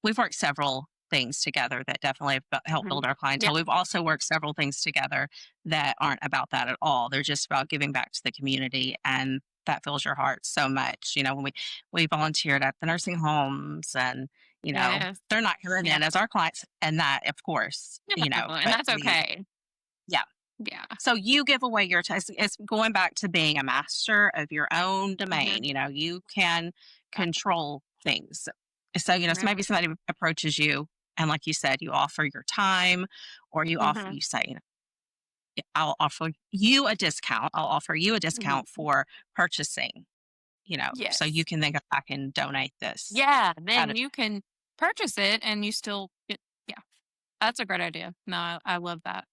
we've worked several things together that definitely have helped Mhm. build our Yeah. clientele. We've also worked several things together that aren't about that at all. They're just about giving back to the community, and that fills your heart so much. You know, when we volunteered at the nursing homes, and you know, Yes. they're not coming Yeah. in as our clients, and that, of course, you No, know, and but that's we, okay. yeah. Yeah. So you give away your time. It's going back to being a master of your own Mhm. domain. You know, you can Uh, control things. So, you know, so yeah. maybe somebody approaches you, and like you said, you offer your time, or Mhm. you say, you know, "Yeah, I'll offer you a discount. I'll offer you a Mhm. discount for purchasing, you know, so you Yes. can then go back and donate this Yeah, at then a, you can purchase it and you still get yeah, that's a great idea. No, I love that.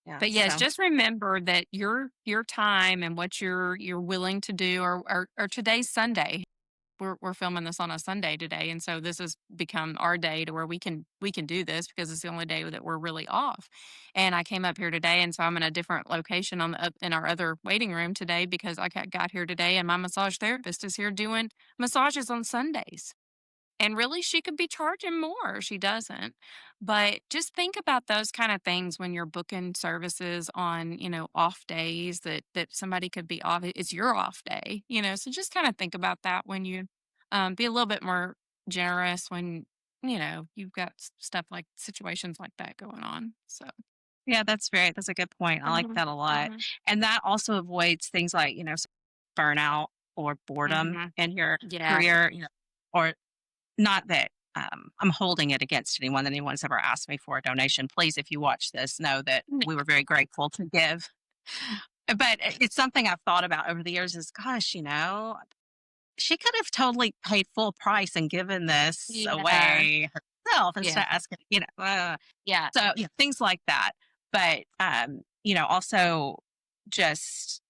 yeah. But yes, So just remember that your time and what you're willing to do or today's Sunday. We're filming this on a Sunday today, and so this has become our day to where we can do this because it's the only day that we're really off. And I came up here today, and so I'm in a different location on the in our other waiting room today because I got here today, and my massage therapist is here doing massages on Sundays. And really, she could be charging more. She doesn't. But just think about those kind of things when you're booking services on, off days that somebody could be off. It's your off day. So just kind of think about that when you be a little bit more generous when, you've got stuff like situations like that going on. So, yeah, that's a good point. I like hmm that a lot. hmm And that also avoids things like, you know, burnout or boredom hmm in your yeah. career, you know, or not that I'm holding it against anyone that anyone's ever asked me for a donation. Please, if you watch this, know that n- we were very grateful to give. But it's something I've thought about over the years is, gosh, you know, she could have totally paid full price and given this Yeah. away herself Yeah. instead of asking, you know, Yeah. so yeah, things like that. But you know, also just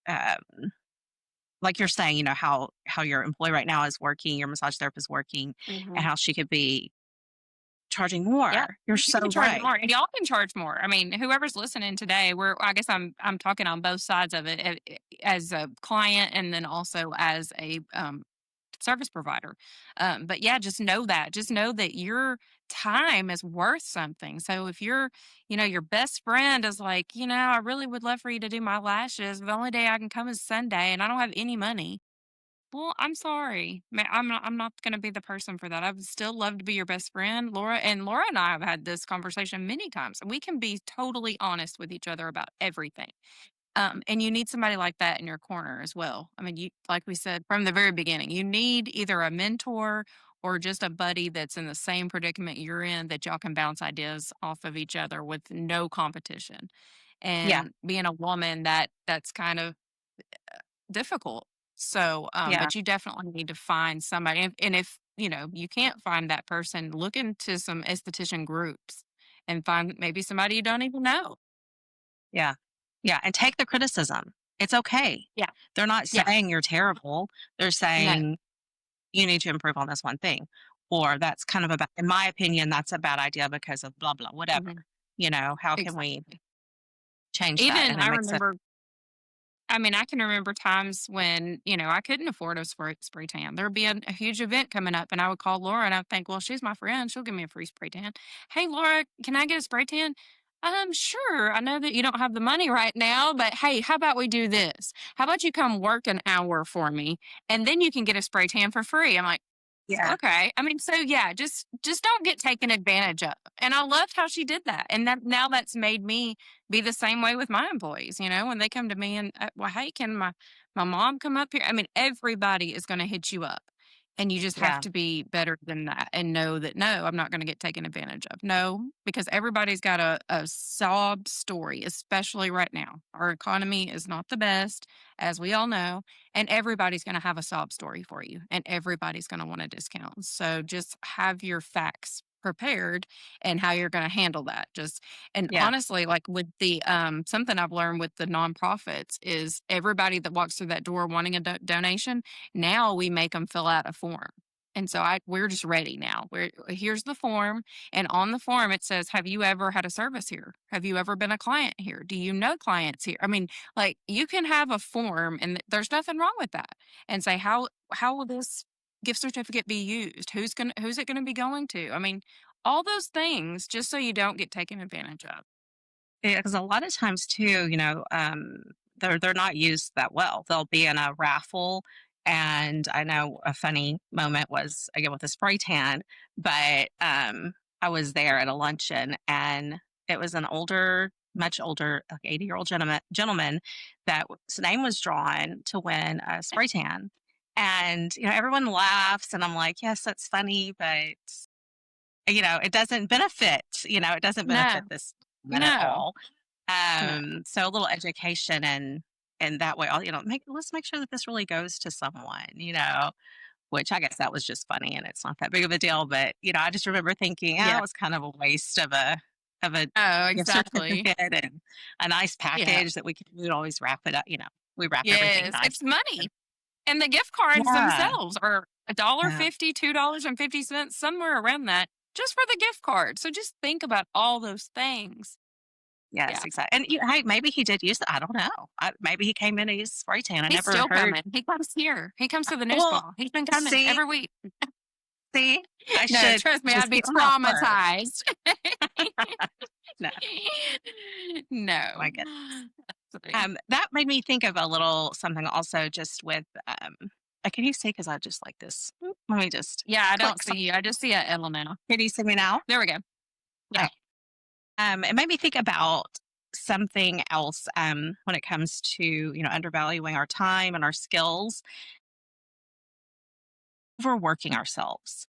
like you're saying, you know, how your employee right now is working, your massage therapist working, and hmm how she could be charging Yeah, more. You're you so can charge right. more, and y'all can charge more. I mean, whoever's listening today, I guess I'm talking on both sides of it, as a client and then also as a service provider. But yeah, just know that your time is worth something. So if your best friend is like, I really would love for you to do my lashes. The only day I can come is Sunday, and I don't have any money. Well, I'm sorry. I'm not gonna be the person for that. I would still love to be your best friend, Laura. And Laura and I have had this conversation many times. We can be totally honest with each other about everything. And you need somebody like that in your corner as well. I mean, you like we said from the very beginning, you need either a mentor or just a buddy that's in the same predicament you're in that y'all can bounce ideas off of each other with no competition. Yeah, And being a woman that's kind of difficult. So, yeah, but you definitely need to find somebody. And if, you can't find that person, look into some esthetician groups and find maybe somebody you don't even know. yeah, yeah. And take the criticism. It's okay. Yeah. They're not Yeah. saying you're terrible. They're No. saying you need to improve on this one thing. Or that's kind of a in my opinion, that's a bad idea because of blah blah, whatever. Mhm. You know, how can we Exactly. change that? Even And it I makes it, remember I mean, I can remember times when, I couldn't afford a spray tan. There'd be a huge event coming up, and I would call Laura and I'd think, well, she's my friend. She'll give me a free spray tan. Hey, Laura, can I get a spray tan? Sure. I know that you don't have the money right now, but hey, how about we do this? How about you come work an hour for me and then you can get a spray tan for free? I'm like, yeah, okay. I mean, so yeah, just don't get taken advantage of. And I loved how she did that. And that now that's made me be the same way with my employees, when they come to me and well, hey, can my mom come up here? I mean, everybody is going to hit you up. And you just have yeah, to be better than that and know that no, I'm not going to get taken advantage of. No, because everybody's got a sob story, especially right now. Our economy is not the best, as we all know, and everybody's going to have a sob story for you and everybody's going to want a discount. So just have your facts prepared and how you're going to handle that. Just and yeah, honestly, like with the something I've learned with the nonprofits is everybody that walks through that door wanting a donation, now we make them fill out a form. And so we're just ready now. Here's the form, and on the form it says, "Have you ever had a service here? Have you ever been a client here? Do you know clients here?" I mean, like you can have a form, and there's nothing wrong with that. And say, how will this gift certificate be used? Who's it going to be going to? I mean, all those things just so you don't get taken advantage of. Yeah, because a lot of times too, they're not used that well. They'll be in a raffle, and I know a funny moment was again with a spray tan, but I was there at a luncheon, and it was an older, much older, like 80-year-old gentleman that his name was drawn to win a spray tan, and everyone laughs, and I'm like, yes, that's funny, but it doesn't benefit. It doesn't benefit No, this man at no, all. no. So a little education and that way, let's make sure that this really goes to someone, which I guess that was just funny and it's not that big of a deal. But I just remember thinking, oh, Yeah. it was kind of a waste of a Oh, gift exactly. certificate and a nice Yeah. package that we'd always wrap it up. We wrap everything Yes, nice. it's money. And the gift cards Yeah. themselves are Yeah. $1.50, $2.50, somewhere around that, just for the gift card. So just think about all those things. Yes, Yeah. exactly. And hey, maybe he did use it. I don't know. Maybe he came in and used spray tan. I He's never still heard. coming. He comes here. He comes to the news Well, ball. He's been coming see, every week. see, I No, should trust me, I'd just be get on that first. traumatized. No, No. my goodness. Absolutely. That made me think of a little something also just with, can you see? Because I just like this. Let me just Yeah, I don't click see something. you. I just see a Ella now. Can you see me now? There we go. Yeah. Okay. It made me think about something else when it comes to, undervaluing our time and our skills, overworking ourselves.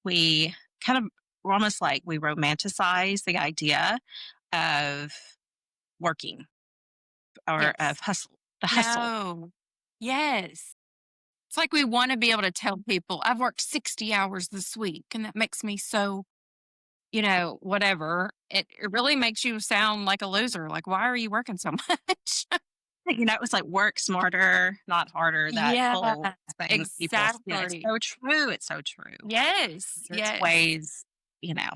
We kind of, we're almost like we romanticize the idea of working or Yes. of the hustle. No. Yes. It's like we want to be able to tell people, I've worked 60 hours this week, and that makes me so, whatever. It really makes you sound like a loser. Like, why are you working so much? It was like work smarter, not harder. That Yeah, whole thing people, it's exactly. so true. It's so true. Yes, There's yes. ways, you know,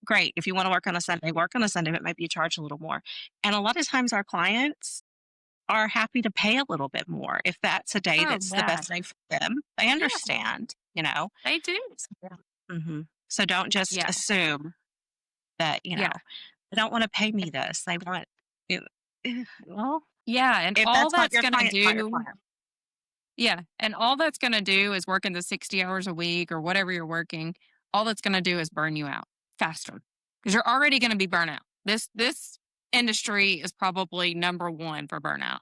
great. If you want to work on a Sunday, work on a Sunday, but maybe you charge a little more. And a lot of times our clients are happy to pay a little bit more if that's a day Oh, that's the yeah. best day for them. They Yeah, understand. they do. So don't just Yeah, assume that, yeah, they don't want to pay me this. They want, it, well, yeah. And if all that's not that's your going to client, it's not your do, client. yeah. And all that's going to do is working the 60 hours a week or whatever you're working. All that's going to do is burn you out faster because you're already going to be burnout. This industry is probably number one for burnout.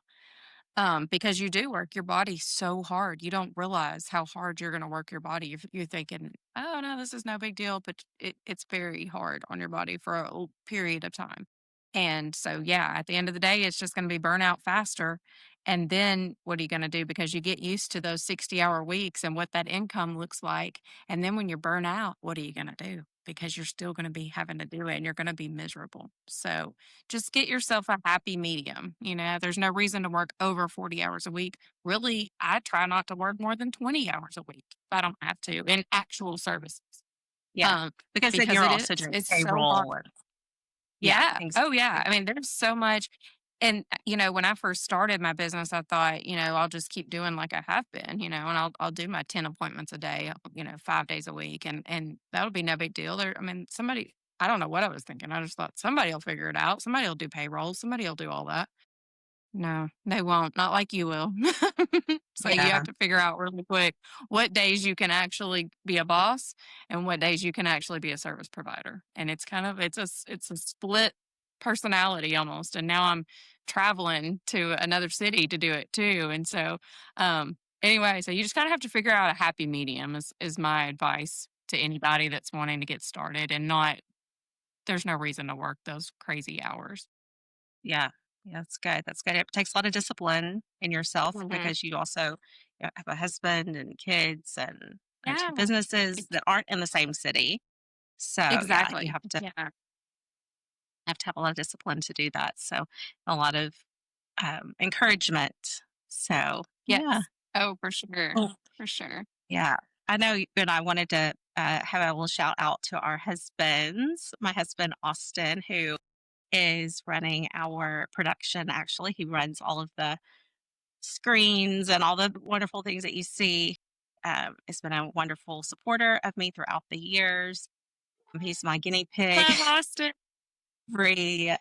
Because you do work your body so hard. You don't realize how hard you're going to work your body. You're thinking, oh, no, this is no big deal, but it's very hard on your body for a period of time. And so, yeah, at the end of the day, it's just going to be burnout faster. And then what are you going to do? Because you get used to those 60-hour weeks and what that income looks like. And then when you're burnt out, what are you going to do? Because you're still going to be having to do it and you're going to be miserable. So, just get yourself a happy medium. There's no reason to work over 40 hours a week. Really, I try not to work more than 20 hours a week if I don't have to in actual services. Yeah. Um, Because then because you're also doing it's so hard. payroll. Yeah. Yeah. Oh, yeah. Exactly. I mean, there's so much. And, when I first started my business, I thought, I'll just keep doing like I have been, and I'll do my 10 appointments a day, 5 days a week. And that'll be no big deal. I mean, I don't know what I was thinking. I just thought somebody will figure it out. Somebody will do payroll. Somebody will do all that. No, they won't. Not like you will. So you Yeah. have to figure out really quick what days you can actually be a boss and what days you can actually be a service provider. And it's a split personality almost. And now I'm traveling to another city to do it too. And so anyway, so you just kind of have to figure out a happy medium is my advice to anybody that's wanting to get started and not there's no reason to work those crazy hours. Yeah. Yeah. That's good. That's good. It takes a lot of discipline in yourself Mhm. because you also have a husband and kids and two Yeah. businesses that aren't in the same city. So yeah, you Exactly. have to Yeah. have a lot of discipline to do that. So a lot of encouragement. So yeah. Yes. Oh, for sure. Oh, For sure. yeah. I know you and I wanted to have a little shout out to our husbands. My husband, Austin, who is running our production. Actually, he runs all of the screens and all the wonderful things that you see. Has been a wonderful supporter of me throughout the years. He's my guinea pig. Love Austin. Every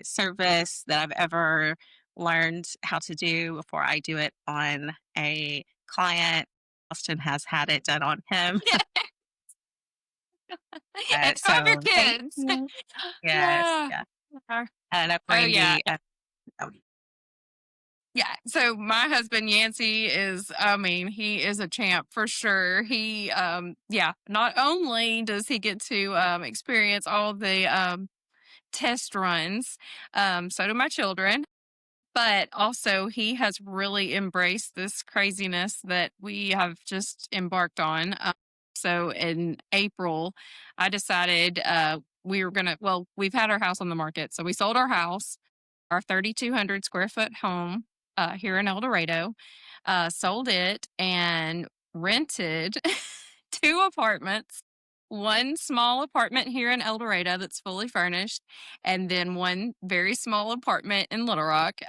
service that I've ever learned how to do before I do it on a client, Austin has had it done on him. And 2 of your So thank kids. you. Yes, Ah, yeah. uh, And oh, yeah. Brandy, oh, Yeah. So my husband Yancey is, I mean, he is a champ for sure. He yeah, not only does he get to experience all the test runs, so do my children, but also he has really embraced this craziness that we have just embarked on. So in April, I decided we were gonna. Well, we've had our house on the market, so we sold our house, our 3,200 square foot home here in El Dorado, sold it and rented 2 apartments. One small apartment here in El Dorado that's fully furnished, and then one very small apartment in Little Rock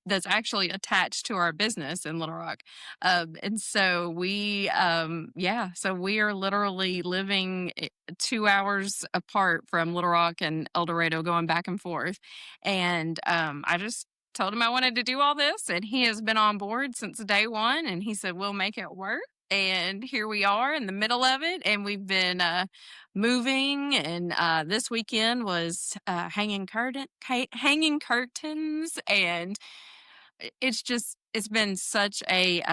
that's actually attached to our business in Little Rock. And so yeah, so we are literally living 2 hours apart from Little Rock and El Dorado, going back and forth. And I just told him I wanted to do all this, and he has been on board since day one. And he said, "We'll make it work." And here we are in the middle of it, and we've been moving. And this weekend was hanging curtains, and it's been such a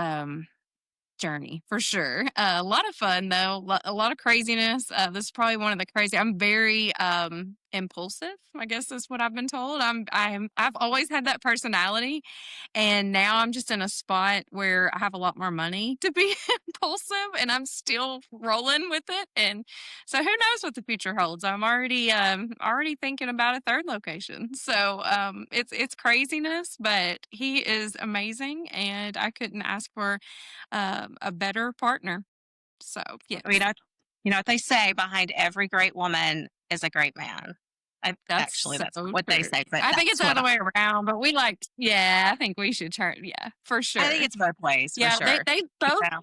journey for sure. A lot of fun though, a lot of craziness. This is probably one of the crazy. I'm very impulsive. I guess that's what I've been told. I've always had that personality, and now I'm just in a spot where I have a lot more money to be impulsive, and I'm still rolling with it. And so who knows what the future holds? I'm already thinking about a third location. So it's craziness, but he is amazing, and I couldn't ask for a better partner. So yes, I mean, you know what they say, behind every great woman is a great man. that's Actually, so that's what they true. say, but I think it's that's the what other way around, but we like, yeah, I think we should turn, yeah, for I think sure. it's both ways for Yeah, sure. they You both, know?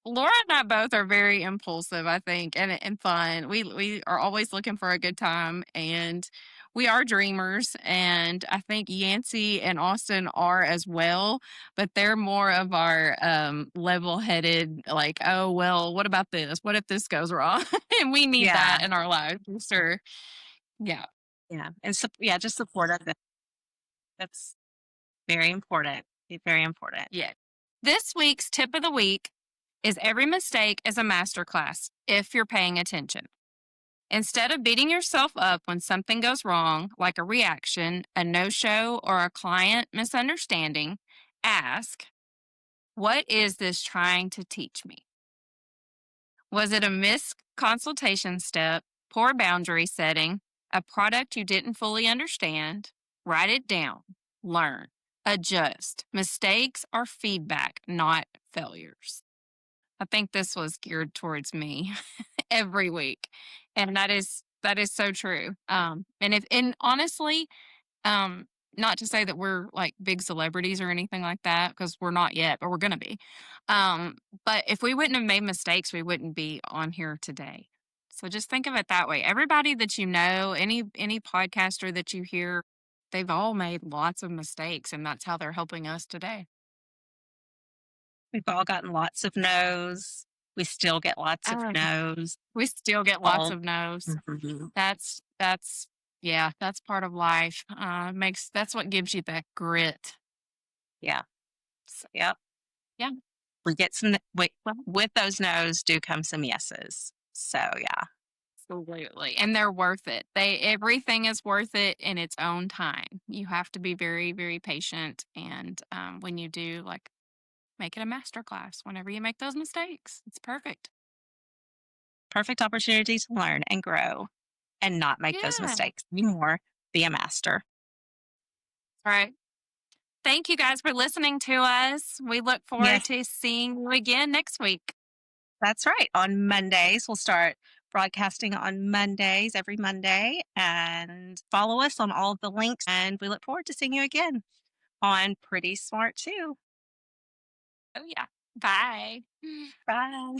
Laura and I both are very impulsive, I think, and fun. We are always looking for a good time, and we are dreamers. And I think Yancey and Austin are as well, but they're more of our level-headed, like, oh well, what about this? What if this goes wrong? And we need that Yeah, in our lives for sure. Yeah, yeah, and yeah, just supportive. That's very important. Very important. yeah. This week's tip of the week is every mistake is a masterclass if you're paying attention. Instead of beating yourself up when something goes wrong, like a reaction, a no show, or a client misunderstanding, ask, what is this trying to teach me? Was it a missed consultation step, poor boundary setting, a product you didn't fully understand? Write it down, learn, adjust. Mistakes are feedback, not failures. I think this was geared towards me every week. And that is so true. And honestly, um, not to say that we're like big celebrities or anything like that, because we're not yet, but we're gonna be. Um, but if we wouldn't have made mistakes, we wouldn't be on here today. So just think of it that way. Everybody that you know, any podcaster that you hear, they've all made lots of mistakes, and that's how they're helping us today. We've all gotten lots of no's. We still get lots of Oh, no's. we still get lots All of no's. mhm. That's yeah, that's part of life. Makes That's what gives you that grit. Yeah. So, Yep. yeah, We get some well, with those no's do come some yeses. So yeah. absolutely, and they're worth it. Everything is worth it in its own time. You have to be very, very patient, and when you do, like, make it a master class. Whenever you make those mistakes, it's perfect. Perfect opportunity to learn and grow and not make those Yeah. mistakes anymore. Be a master. All right. Thank you guys for listening to us. We look forward Yes, to seeing you again next week. that's right. On Mondays, we'll start broadcasting on Mondays, every Monday, and follow us on all of the links. And we look forward to seeing you again on Pretty Smart too. Oh yeah. Bye. Bye.